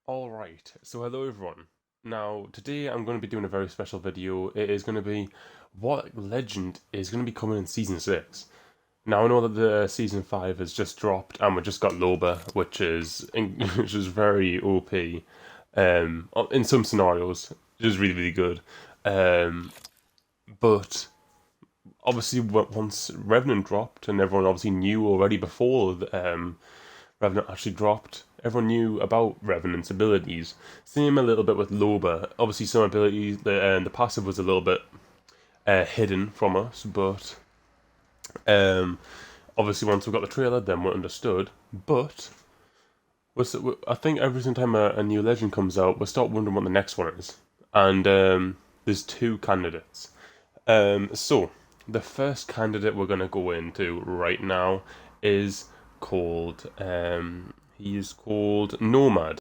Alright, so hello everyone. Now, today I'm going to be doing a very special video. It is going to be what legend is going to be coming in Season 6. Now, I know that the Season 5 has just dropped and we just got 𝗏𝗏, which is very OP in some scenarios. It is really, really good. But obviously, once Revenant dropped, and everyone obviously knew already before Revenant actually dropped, everyone knew about Revenant's abilities. Same a little bit with 𝗏𝗏. Obviously, some abilities, the passive was a little bit hidden from us, but obviously once we got the trailer, then we understood. But I think every single time a new legend comes out, we start wondering what the next one is. And there's two candidates. So the first candidate we're gonna go into right now is called he is called Nomad.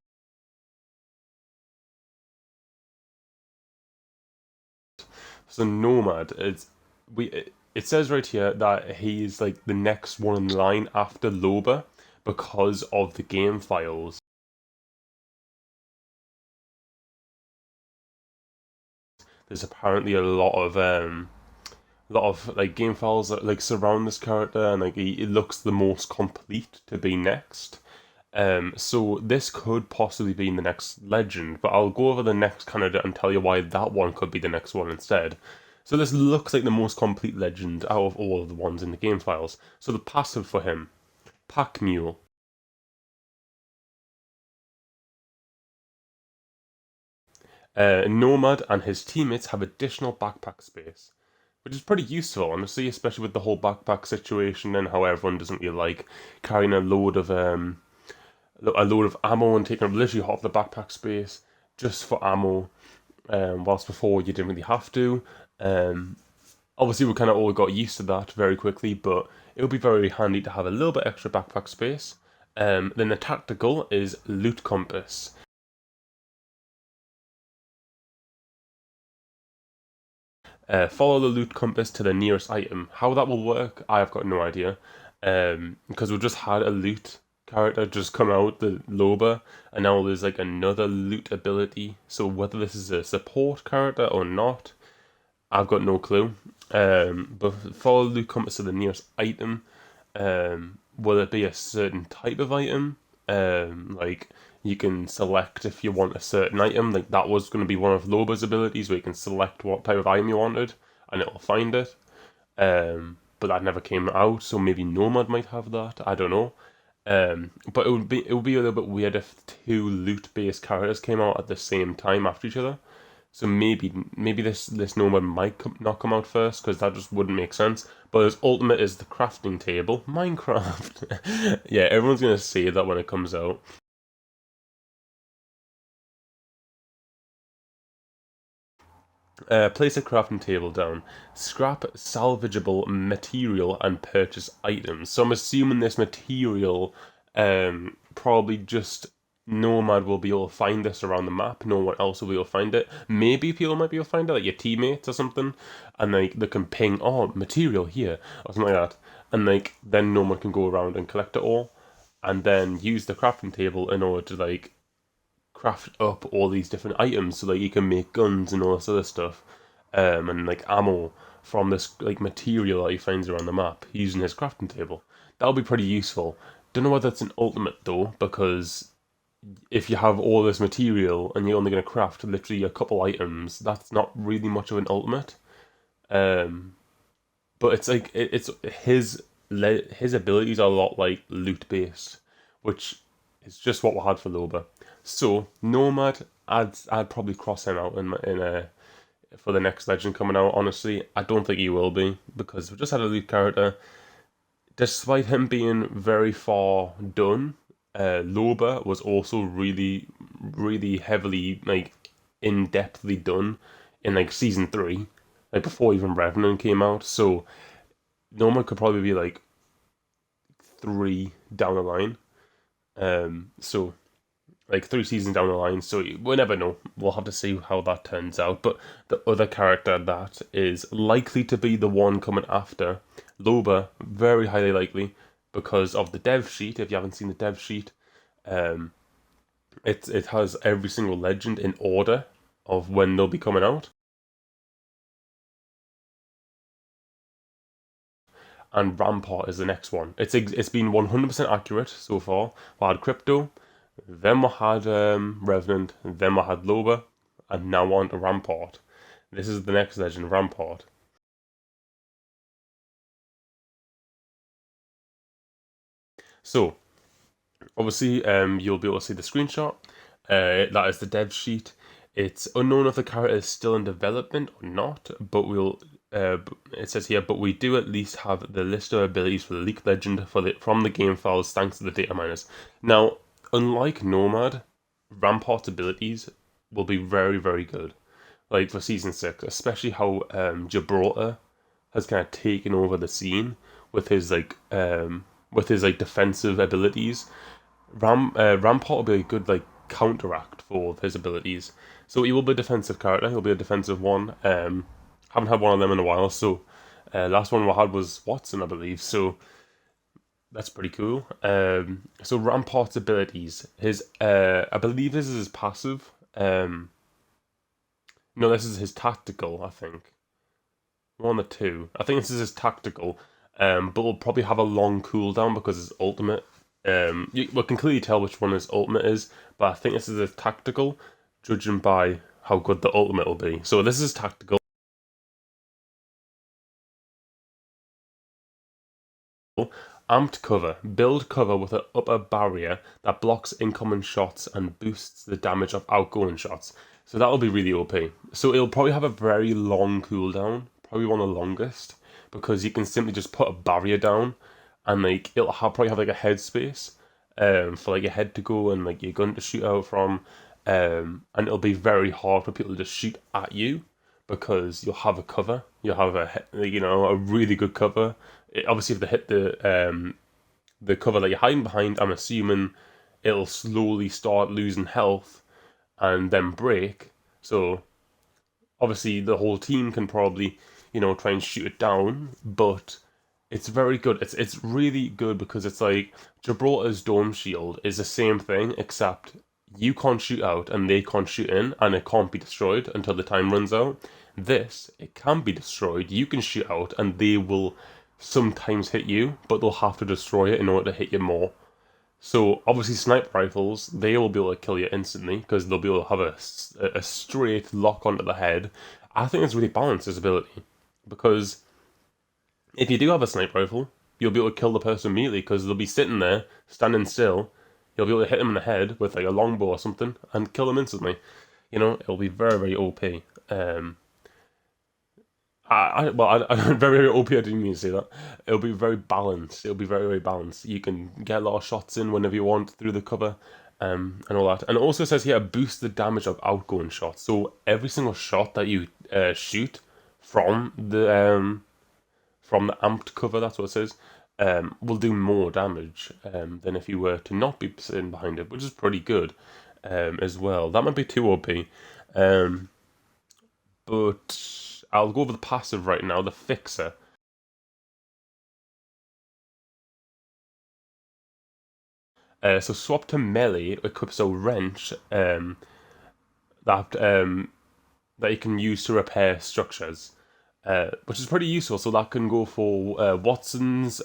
So Nomad is it says right here that he is like the next one in line after 𝗏𝗏 because of the game files. There's apparently a lot of like game files that like surround this character, and like it looks the most complete to be next. So this could possibly be in the next legend, but I'll go over the next candidate and tell you why that one could be the next one instead. So this looks like the most complete legend out of all of the ones in the game files. So the passive for him, Pack Mule. Nomad and his teammates have additional backpack space, which is pretty useful, honestly, especially with the whole backpack situation and how everyone doesn't really like carrying a load of ammo and taking literally half the backpack space just for ammo, whilst before you didn't really have to. Obviously, we kind of all got used to that very quickly, but it would be very handy to have a little bit extra backpack space. Then the tactical is loot compass. Follow the loot compass to the nearest item. How that will work, I have got no idea. Because we just had a loot character just come out, the 𝗏𝗏, and now there's like another loot ability. So whether this is a support character or not, I've got no clue. But follow the loot compass to the nearest item. Will it be a certain type of item? Like you can select if you want a certain item. Like that was going to be one of 𝗏𝗏's abilities, where you can select what type of item you wanted, and it will find it. But that never came out, so maybe Nomad might have that. I don't know. But it would be a little bit weird if two loot based characters came out at the same time after each other. So maybe this Nomad might not come out first, because that just wouldn't make sense. But his ultimate is the crafting table, Minecraft. Yeah, everyone's gonna say that when it comes out. Place a crafting table down. Scrap salvageable material and purchase items. So I'm assuming this material, probably just Nomad will be able to find this around the map. No one else will be able to find it. Maybe people might be able to find it, like your teammates or something, and like they can ping, oh, material here or something like that, and like then Nomad can go around and collect it all, and then use the crafting table in order to like craft up all these different items, so like you can make guns and all this other stuff, and like ammo from this like material that he finds around the map using his crafting table. That'll be pretty useful. Don't know whether it's an ultimate though, because if you have all this material and you're only going to craft literally a couple items, that's not really much of an ultimate. Um, but it's like it's his abilities are a lot like loot based, which is just what we had for 𝗏𝗏. So Nomad, I'd probably cross him out in a for the next legend coming out. Honestly, I don't think he will be, because we just had a lead character. Despite him being very far done, 𝗏𝗏 was also really, really heavily like in depthly done in like season 3, like before even Revenant came out. So Nomad could probably be like 3 down the line. So like 3 seasons down the line, so we'll never know. We'll have to see how that turns out. But the other character that is likely to be the one coming after 𝗏𝗏, very highly likely, because of the dev sheet. If you haven't seen the dev sheet, um, it has every single legend in order of when they'll be coming out. And Rampart is the next one. It's been 100% accurate so far. We had Crypto, then we had Revenant, then we had Loba, and now on to Rampart. This is the next legend, Rampart. So, obviously, you'll be able to see the screenshot. That is the dev sheet. It's unknown if the character is still in development or not, but it says here, but we do at least have the list of abilities for the Leak Legend from the game files thanks to the data miners. Now, unlike Nomad, Rampart's abilities will be very, very good. Like for Season 6, especially how 𝗬𝗏𝗁 has kind of taken over the scene with his defensive abilities. Rampart will be a good counteract for his abilities. So he will be a defensive character. He'll be a defensive one. Haven't had one of them in a while. So last one we had was Watson, I believe. So that's pretty cool. So Rampart's abilities. I believe this is his passive. No, this is his tactical. I think one or two. I think this is his tactical. But will probably have a long cooldown because his ultimate. We can clearly tell which one his ultimate is, but I think this is his tactical, judging by how good the ultimate will be. So this is tactical. Amped cover. Build cover with an upper barrier that blocks incoming shots and boosts the damage of outgoing shots. So that'll be really OP. So it'll probably have a very long cooldown, probably one of the longest, because you can simply just put a barrier down, and it'll probably have a headspace, for your head to go and your gun to shoot out from, and it'll be very hard for people to just shoot at you because you'll have a cover. You'll have a really good cover. Obviously, if they hit the cover that you're hiding behind, I'm assuming it'll slowly start losing health and then break. So obviously, the whole team can probably try and shoot it down, but it's very good. It's really good because it's like 𝗬𝗏𝗁's dome shield is the same thing, except you can't shoot out and they can't shoot in, and it can't be destroyed until the time runs out. This, it can be destroyed. You can shoot out and they will sometimes hit you, but they'll have to destroy it in order to hit you more. So obviously, sniper rifles, they will be able to kill you instantly because they'll be able to have a straight lock onto the head. I think it's really balanced, this ability, because if you do have a sniper rifle, you'll be able to kill the person immediately because they'll be sitting there, standing still. You'll be able to hit them in the head with a longbow or something and kill them instantly. It'll be very, very OP. Very, very OP. I didn't mean to say that. It'll be very balanced. It'll be very, very balanced. You can get a lot of shots in whenever you want through the cover, and all that. And it also says here, boost the damage of outgoing shots. So every single shot that you shoot from the amped cover, that's what it says, will do more damage than if you were to not be sitting behind it, which is pretty good as well. That might be too OP, but I'll go over the passive right now, the Fixer. So swap to melee equips a wrench that you can use to repair structures, which is pretty useful. So that can go for Watson's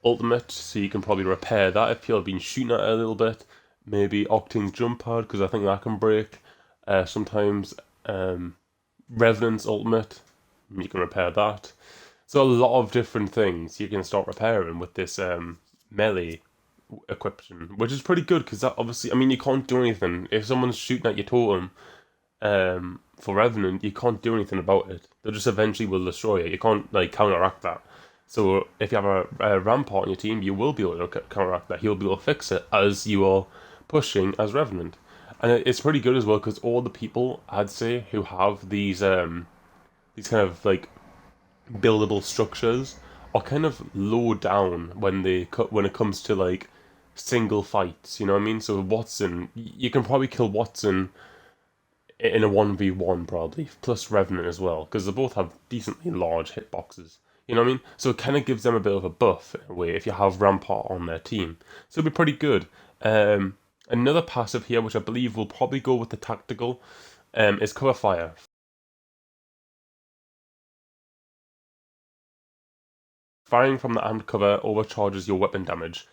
ultimate, so you can probably repair that if you've been shooting at it a little bit. Maybe Octane's jump pad, because I think that can break. Sometimes Revenant's ultimate, you can repair that. So a lot of different things you can start repairing with this melee equipment, which is pretty good because that obviously, you can't do anything if someone's shooting at your totem. For Revenant, you can't do anything about it. They just eventually will destroy it. You can't counteract that. So if you have a Rampart on your team, you will be able to counteract that. He'll be able to fix it as you are pushing as Revenant. And it's pretty good as well because all the people, I'd say, who have these kind of buildable structures are kind of low down when it comes to single fights. You know what I mean? So Watson, you can probably kill Watson in a 1v1 probably, plus Revenant as well, because they both have decently large hitboxes. You know what I mean? So it kind of gives them a bit of a buff in a way if you have Rampart on their team. So it'll be pretty good. Another passive here, which I believe will probably go with the tactical, is cover fire. Firing from the armed cover overcharges your weapon damage.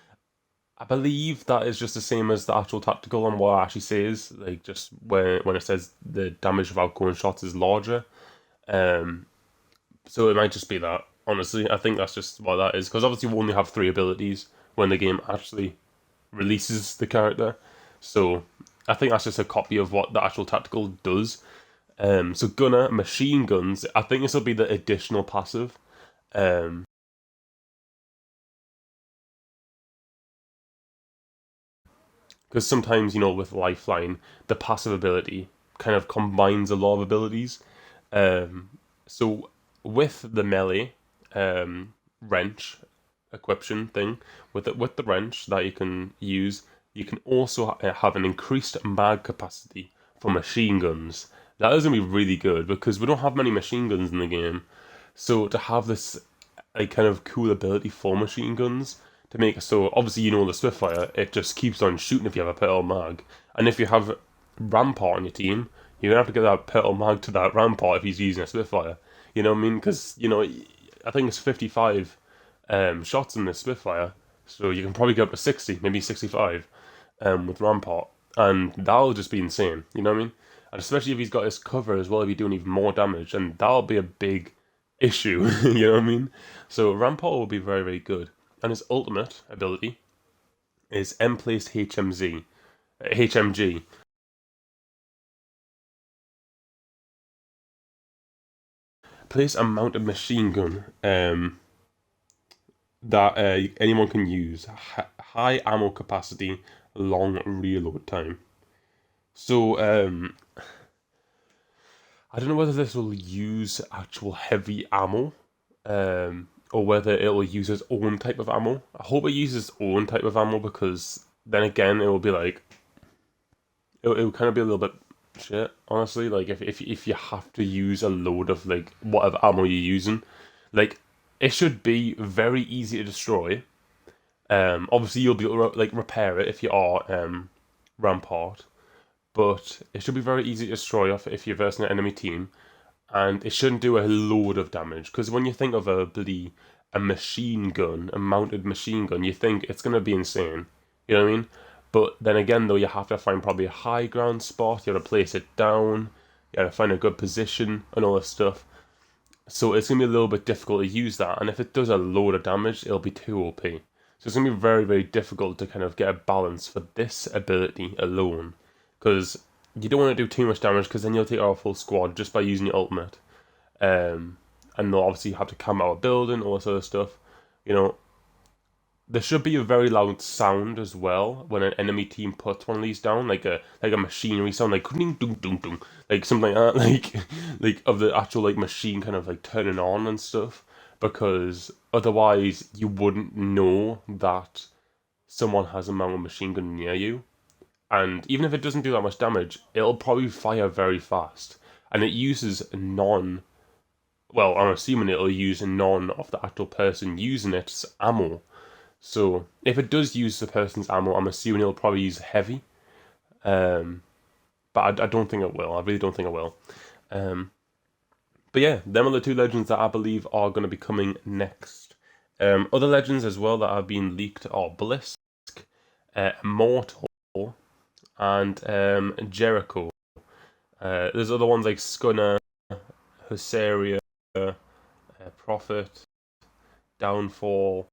I believe that is just the same as the actual tactical and what it actually says, like just when it says the damage of outgoing shots is larger. So it might just be that. Honestly, I think that's just what that is, because obviously we only have 3 abilities when the game actually releases the character. So I think that's just a copy of what the actual tactical does. So gunner, machine guns, I think this will be the additional passive. Because sometimes, with Lifeline, the passive ability kind of combines a lot of abilities. So with the melee wrench equiption thing, with the wrench that you can use, you can also have an increased mag capacity for machine guns. That is going to be really good because we don't have many machine guns in the game. So to have this like kind of cool ability for machine guns to make it so obviously the Spitfire, it just keeps on shooting if you have a petal mag. And if you have Rampart on your team, you're gonna have to get that petal mag to that Rampart if he's using a Spitfire. You know what I mean? Because I think it's 55 shots in the Spitfire, so you can probably get up to 60, maybe 65 with Rampart, and that'll just be insane. You know what I mean? And especially if he's got his cover as well, if he's doing even more damage, and that'll be a big issue. You know what I mean? So Rampart will be very, very good. And his ultimate ability is Emplaced HMG. Place a mounted machine gun that anyone can use. High ammo capacity, long reload time. So I don't know whether this will use actual heavy ammo, or whether it will use its own type of ammo. I hope it uses its own type of ammo because then again it will be like it will kind of be a little bit shit, honestly. Like if you have to use a load of like whatever ammo you're using, like it should be very easy to destroy. Obviously you'll be able to like repair it if you are Rampart, but it should be very easy to destroy if you're versing an enemy team, and it shouldn't do a load of damage. Because when you think of a machine gun, a mounted machine gun, you think it's gonna be insane. You know what I mean? But then again, though, you have to find probably a high ground spot. You have to place it down. You have to find a good position and all this stuff. So it's gonna be a little bit difficult to use that. And if it does a load of damage, it'll be too OP. So it's gonna be very, very difficult to kind of get a balance for this ability alone, because you don't want to do too much damage because then you'll take out a full squad just by using your ultimate. And they'll obviously have to come out of a building, all this other stuff. There should be a very loud sound as well when an enemy team puts one of these down, like a machinery sound, like ding ding ding ding, like something like that, like of the actual like machine kind of like turning on and stuff. Because otherwise, you wouldn't know that someone has a mounted machine gun near you. And even if it doesn't do that much damage, it'll probably fire very fast. And it uses well, I'm assuming it'll use none of the actual person using its ammo. So if it does use the person's ammo, I'm assuming it'll probably use heavy. But I don't think it will. I really don't think it will. But yeah, them are the 2 legends that I believe are going to be coming next. Other legends as well that have been leaked are Blisk, Immortal, and Jericho. There's other ones like Scunner, Husaria, Prophet, Downfall,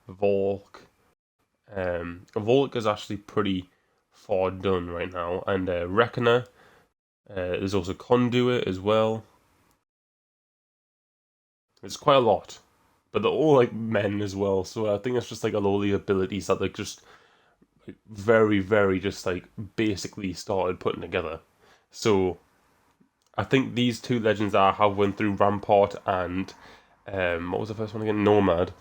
Volk. Volk is actually pretty far done right now, and Reckoner. There's also Conduit as well. It's quite a lot, but they're all like men as well. So I think it's just like a lot of the abilities that like just like, very, very just like basically started putting together. So I think these 2 legends that I have went through, Rampart and what was the first one again? Nomad.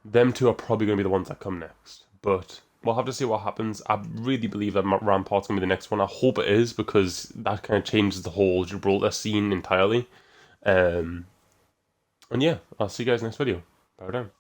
Them 2 are probably going to be the ones that come next. But we'll have to see what happens. I really believe that Rampart's going to be the next one. I hope it is, because that kind of changes the whole Gibraltar scene entirely. And yeah, I'll see you guys next video. Bye down.